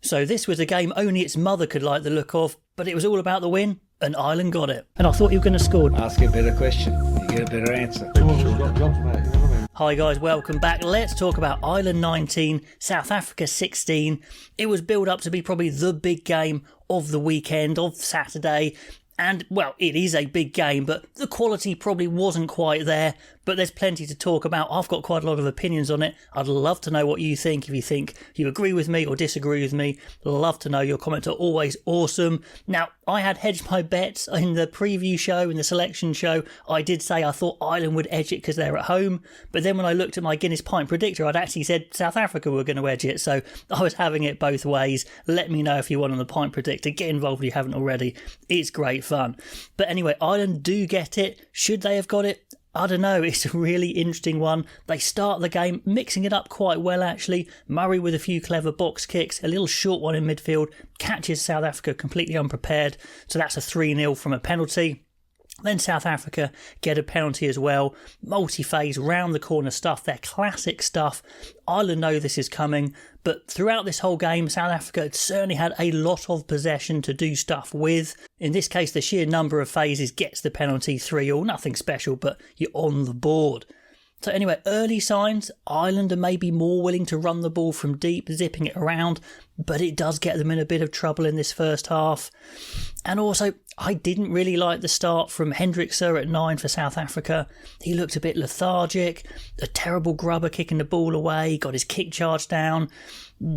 So this was a game only its mother could like the look of, but it was all about the win, and Ireland got it. And I thought you were going to score. Ask a better question, you get a better answer. Hi guys, welcome back. Let's talk about Ireland 19, South Africa 16. It was built up to be probably the big game of the weekend, of Saturday. And, well, it is a big game, but the quality probably wasn't quite there. But there's plenty to talk about. I've got quite a lot of opinions on it. I'd love to know what you think. If you think you agree with me or disagree with me, love to know. Your comments are always awesome. Now, I had hedged my bets in the preview show, in the selection show. I did say I thought Ireland would edge it because they're at home. But then when I looked at my Guinness Pint predictor, I'd actually said South Africa were going to edge it. So I was having it both ways. Let me know if you want on the Pint predictor. Get involved if you haven't already. It's great fun. But anyway, Ireland do get it. Should they have got it? I don't know, it's a really interesting one. They start the game mixing it up quite well actually. Murray with a few clever box kicks, a little short one in midfield, catches South Africa completely unprepared. So that's a 3-0 from a penalty. Then South Africa get a penalty as well. Multi-phase, round the corner stuff, their classic stuff. Ireland know this is coming, but throughout this whole game, South Africa certainly had a lot of possession to do stuff with. In this case, the sheer number of phases gets the penalty 3-3, nothing special, but you're on the board. So anyway, early signs, Ireland are maybe more willing to run the ball from deep, zipping it around, but it does get them in a bit of trouble in this first half. And also, I didn't really like the start from Hendrickse at 9 for South Africa. He looked a bit lethargic, a terrible grubber kicking the ball away, got his kick charge down.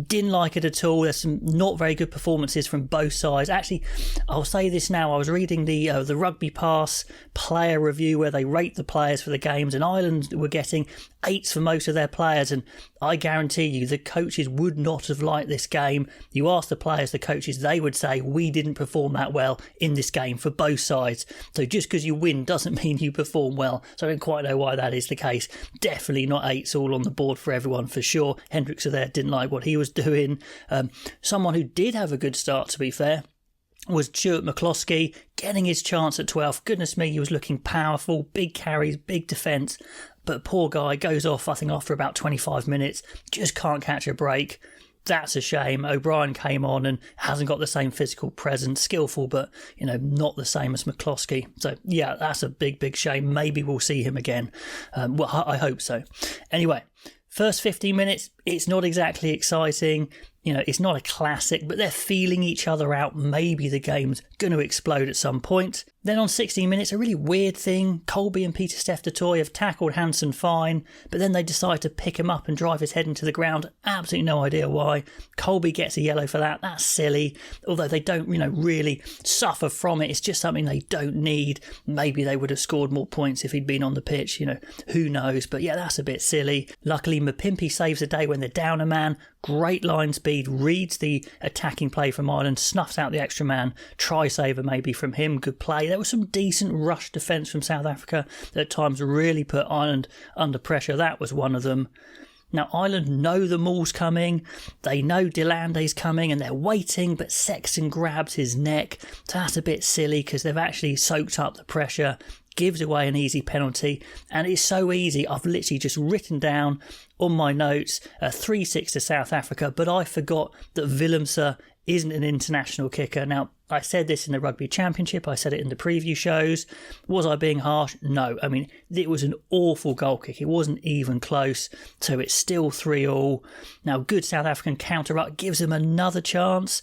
Didn't like it at all. There's some not very good performances from both sides. Actually, I'll say this now. I was reading the Rugby Pass player review where they rate the players for the games, and Ireland were getting 8s for most of their players, and I guarantee you the coaches would not have liked this game. You ask the players, the coaches, they would say we didn't perform that well in this game for both sides. So just because you win doesn't mean you perform well. So I don't quite know why that is the case. Definitely not 8s all on the board for everyone for sure. Hendrickse there didn't like what he was doing. Someone who did have a good start, to be fair, was Stuart McCloskey, getting his chance at 12. Goodness me, he was looking powerful, big carries, big defence. But poor guy goes off, I think, after about 25 minutes. Just can't catch a break. That's a shame. O'Brien came on and hasn't got the same physical presence. Skillful, but, not the same as McCloskey. So, yeah, that's a big, big shame. Maybe we'll see him again. Well, I hope so. Anyway, first 15 minutes, it's not exactly exciting. It's not a classic, but they're feeling each other out. Maybe the game's going to explode at some point. Then on 16 minutes, a really weird thing. Colby and Peter Steph du Toit have tackled Hansen fine, but then they decide to pick him up and drive his head into the ground. Absolutely no idea why. Colby gets a yellow for that. That's silly. Although they don't, really suffer from it. It's just something they don't need. Maybe they would have scored more points if he'd been on the pitch. Who knows? But yeah, that's a bit silly. Luckily, Mapimpi saves the day when they're down a man. Great line speed, reads the attacking play from Ireland, snuffs out the extra man, try saver maybe from him, good play. There was some decent rush defence from South Africa that at times really put Ireland under pressure. That was one of them. Now, Ireland know the maul's coming, they know Delande's coming and they're waiting, but Sexton grabs his neck. So that's a bit silly because they've actually soaked up the pressure, gives away an easy penalty, and it's so easy. I've literally just written down on my notes 3-6 to South Africa, but I forgot that Willemse isn't an international kicker. Now, I said this in the Rugby Championship, I said it in the preview shows. Was I being harsh? No. I mean, it was an awful goal kick. It wasn't even close, so it's still 3-3. Now, good South African counter-up gives them another chance,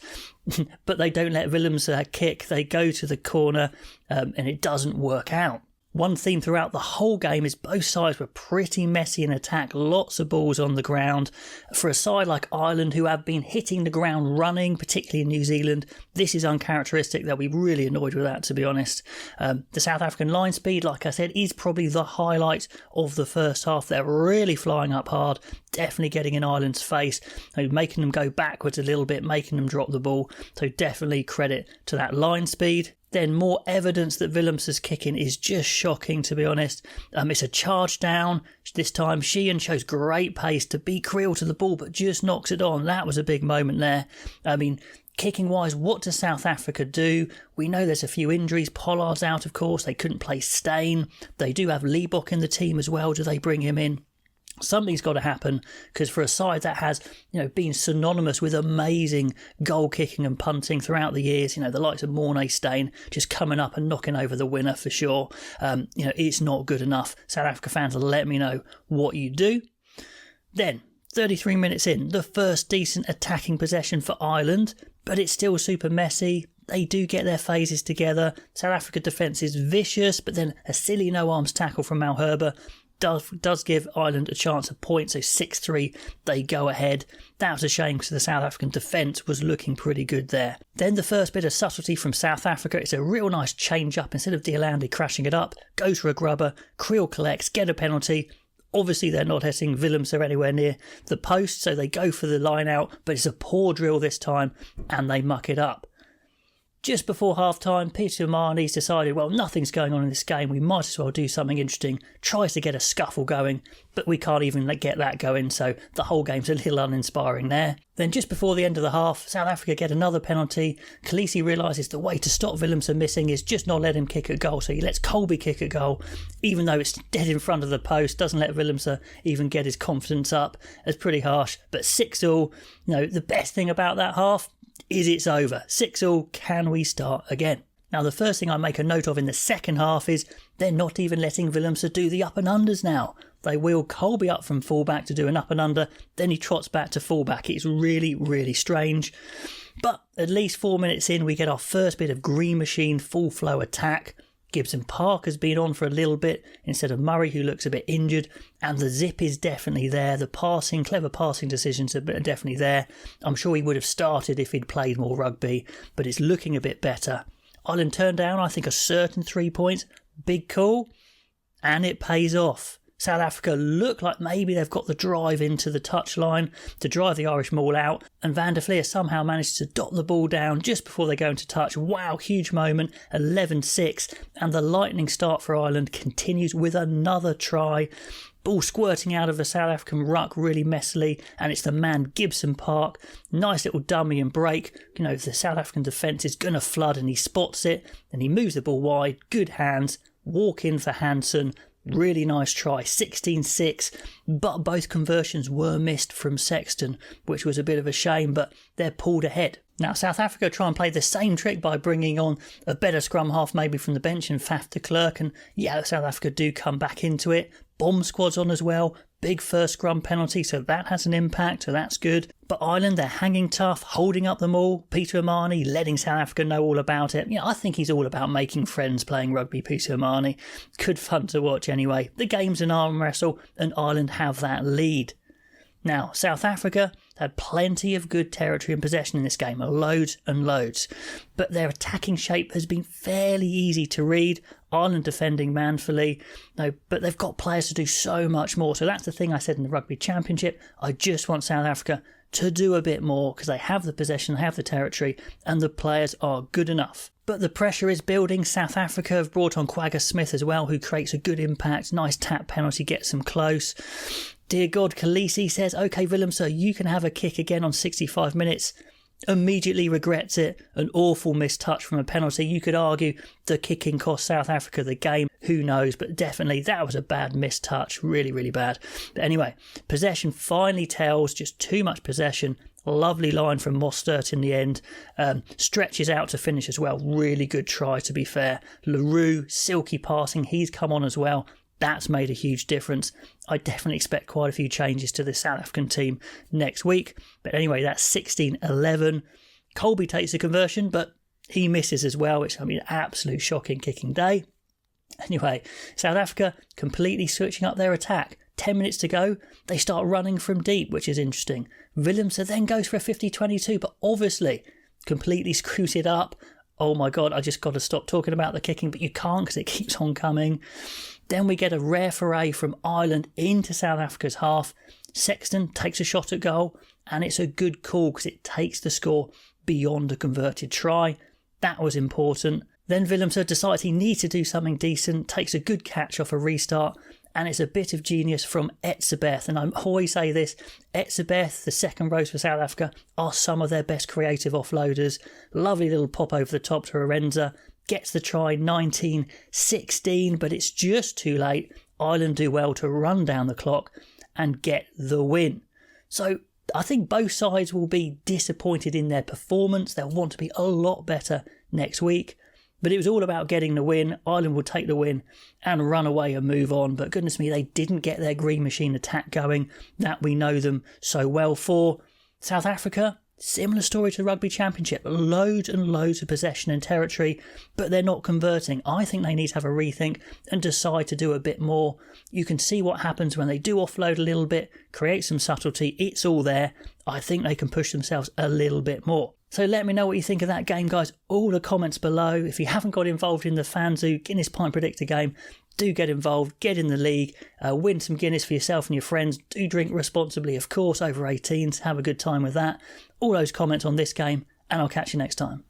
but they don't let Willemse kick. They go to the corner, and it doesn't work out. One theme throughout the whole game is both sides were pretty messy in attack, lots of balls on the ground. For a side like Ireland, who have been hitting the ground running, particularly in New Zealand, this is uncharacteristic. They'll be really annoyed with that, to be honest. The South African line speed, like I said, is probably the highlight of the first half. They're really flying up hard, definitely getting in Ireland's face, making them go backwards a little bit, making them drop the ball. So definitely credit to that line speed. Then more evidence that Willemse's kicking is just shocking, to be honest. It's a charge down. This time Sheehan shows great pace to beat Creel to the ball, but just knocks it on. That was a big moment there. I mean, kicking wise, what does South Africa do? We know there's a few injuries. Pollard's out, of course. They couldn't play Stain. They do have Liebok in the team as well. Do they bring him in? Something's got to happen, because for a side that has, been synonymous with amazing goal kicking and punting throughout the years, the likes of Mornay just coming up and knocking over the winner for sure. It's not good enough. South Africa fans, let me know what you do. Then, 33 minutes in, the first decent attacking possession for Ireland, but it's still super messy. They do get their phases together. South Africa defence is vicious, but then a silly no-arms tackle from Malherbe does give Ireland a chance of points, so 6-3 they go ahead. That was a shame because the South African defence was looking pretty good there. Then the first bit of subtlety from South Africa, it's a real nice change up. Instead of Deolande crashing it up, goes for a grubber, Creel collects, get a penalty. Obviously they're not hitting Willemse anywhere near the post, so they go for the line out, but it's a poor drill this time and they muck it up. Just before half-time, Peter Marnie's decided, well, nothing's going on in this game, we might as well do something interesting, tries to get a scuffle going, but we can't even get that going, so the whole game's a little uninspiring there. Then just before the end of the half, South Africa get another penalty. Khaleesi realises the way to stop Willemse missing is just not let him kick a goal, so he lets Colby kick a goal, even though it's dead in front of the post, doesn't let Willemse even get his confidence up. It's pretty harsh, but 6-all, the best thing about that half is it's over. 6-all, can we start again? Now the first thing I make a note of in the second half is they're not even letting Willemse do the up and unders now. They wheel Colby up from fullback to do an up and under, then he trots back to fullback. It's really, really strange. But at least 4 minutes in, we get our first bit of Green Machine full flow attack. Gibson Park has been on for a little bit instead of Murray, who looks a bit injured, and the zip is definitely there. The clever passing decisions are definitely there. I'm sure he would have started if he'd played more rugby, but it's looking a bit better. Ireland turned down, I think, a certain 3 points. Big call, and it pays off. South Africa look like maybe they've got the drive into the touchline to drive the Irish maul out, and Van der Fleer somehow managed to dot the ball down just before they go into touch. Wow, huge moment, 11-6, and the lightning start for Ireland continues with another try. Ball squirting out of the South African ruck really messily, and it's the man Gibson Park. Nice little dummy and break. The South African defence is going to flood, and he spots it, and he moves the ball wide. Good hands, walk in for Hansen. Really nice try, 16-6, but both conversions were missed from Sexton, which was a bit of a shame, but they're pulled ahead. Now, South Africa try and play the same trick by bringing on a better scrum half maybe from the bench in Faf de Klerk, and South Africa do come back into it. Bomb squad's on as well. Big first scrum penalty, so that has an impact, so that's good. But Ireland, they're hanging tough, holding up the maul. Peter Omani letting South Africa know all about it. I think he's all about making friends playing rugby, Peter Omani. Good fun to watch anyway. The game's an arm wrestle, and Ireland have that lead. Now, South Africa had plenty of good territory and possession in this game, loads and loads. But their attacking shape has been fairly easy to read. Ireland defending manfully, but they've got players to do so much more. So that's the thing I said in the Rugby Championship. I just want South Africa to do a bit more because they have the possession, they have the territory, and the players are good enough. But the pressure is building. South Africa have brought on Quagga Smith as well, who creates a good impact. Nice tap penalty, gets them close. Dear God, Khaleesi says, OK, Willemse, you can have a kick again on 65 minutes. Immediately regrets it. An awful missed touch from a penalty. You could argue the kicking cost South Africa the game. Who knows? But definitely that was a bad missed touch. Really, really bad. But anyway, possession finally tells. Just too much possession. Lovely line from Mostert in the end. Stretches out to finish as well. Really good try, to be fair. Leroux, silky passing. He's come on as well. That's made a huge difference. I definitely expect quite a few changes to the South African team next week. But anyway, that's 16-11. Colby takes the conversion, but he misses as well. It's going to be an absolute shocking kicking day. Anyway, South Africa completely switching up their attack. 10 minutes to go, they start running from deep, which is interesting. Willemse then goes for a 50-22, but obviously completely screws it up. Oh my God, I just got to stop talking about the kicking, but you can't because it keeps on coming. Then we get a rare foray from Ireland into South Africa's half. Sexton takes a shot at goal, and it's a good call because it takes the score beyond a converted try. That was important. Then Willemse decides he needs to do something decent, takes a good catch off a restart, and it's a bit of genius from Etzebeth. And I always say this, Etzebeth, the second rows for South Africa, are some of their best creative offloaders. Lovely little pop over the top to Arenza. Gets the try, 19-16, but it's just too late. Ireland do well to run down the clock, and get the win. So I think both sides will be disappointed in their performance. They'll want to be a lot better next week. But it was all about getting the win. Ireland will take the win and run away and move on. But goodness me, they didn't get their green machine attack going that we know them so well for. South Africa, similar story to the Rugby Championship. Loads and loads of possession and territory, but they're not converting. I think they need to have a rethink and decide to do a bit more. You can see what happens when they do offload a little bit, create some subtlety. It's all there. I think they can push themselves a little bit more. So let me know what you think of that game, guys. All the comments below. If you haven't got involved in the FanZoo Guinness Pint Predictor game, do get involved, get in the league, win some Guinness for yourself and your friends. Do drink responsibly, of course, over 18s. Have a good time with that. All those comments on this game, and I'll catch you next time.